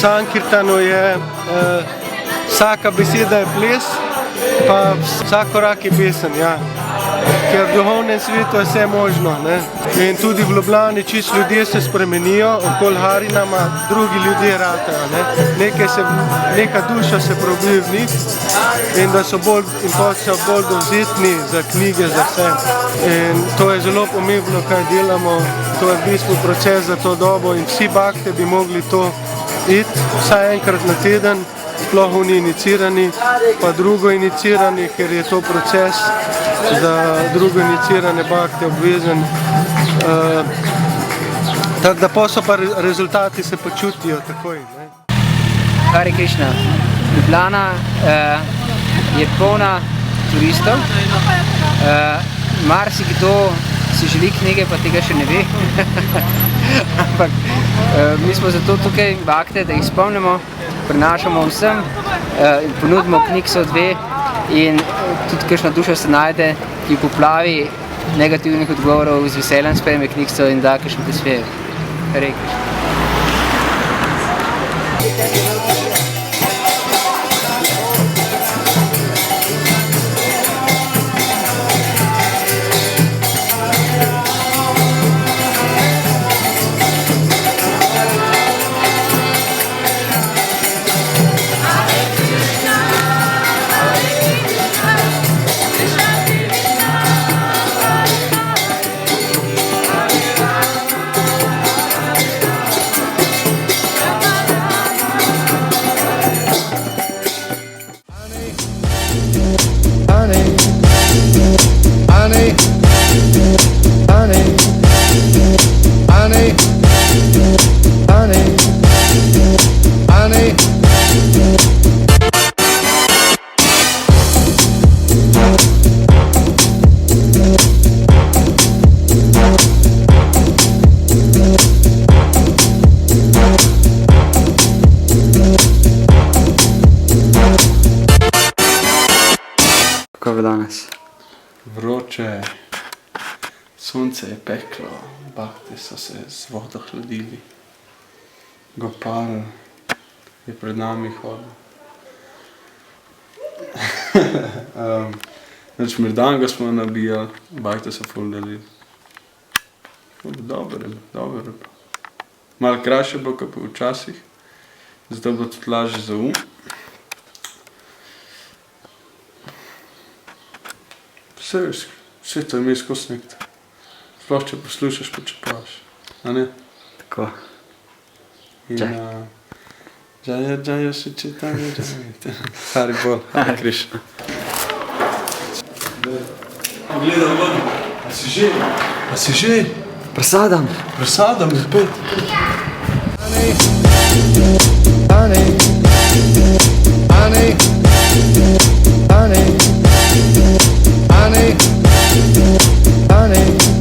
Sankirtanu je vsaka beseda je ples, pa vsak korak je pesem, ja. Ker v duhovnem svetu je vse možno, ne. In tudi v Ljubljani čisto ljudje se spremenijo, okoli Harinama drugi ljudje ratajo, ne. Neka duša se probi v njih in da so bolj dovzetni za knjige, za vse. In to je zelo pomembno, kaj delamo, to je v bistvu proces za to dobo in vsi bakte bi mogli to iti vsaj enkrat na teden, sploh oni inicirani, pa drugo inicirani, ker je to proces za drugo inicirane bakte obvezen. Tako da pa so rezultati se počutijo takoj. Ne? Hare Krishna. Ljubljana je polna turistov. Marsikdo si želi knjige, pa tega še ne ve. Ampak mi smo zato tukaj bakte, da jih spomnimo, prinašamo vsem, ponudimo knjig so 2 in tudi kakšna duša se najde, ki poplavi negativnih odgovorov z veseljem sprejme knjigco in da kakšen prispevek. Hare Krishna. Kako je danes? Vroče, sonce je peklo, bakte so se z vodo hladili. Gopal je pred nami hodil. Mirdango smo nabijali, bakte so ful delili. Dobro. Malo krajše bo, kot pa včasih, zato bo tudi lažje za Vse to ime skozi nekdo. Sploh če poslušaš, pa če pavaš. A ne? Tako. Džaja se čitanje, džaja. Hari Bol, Hare Krishna. Gledam ven. A si že? Prasadam spet. Honey,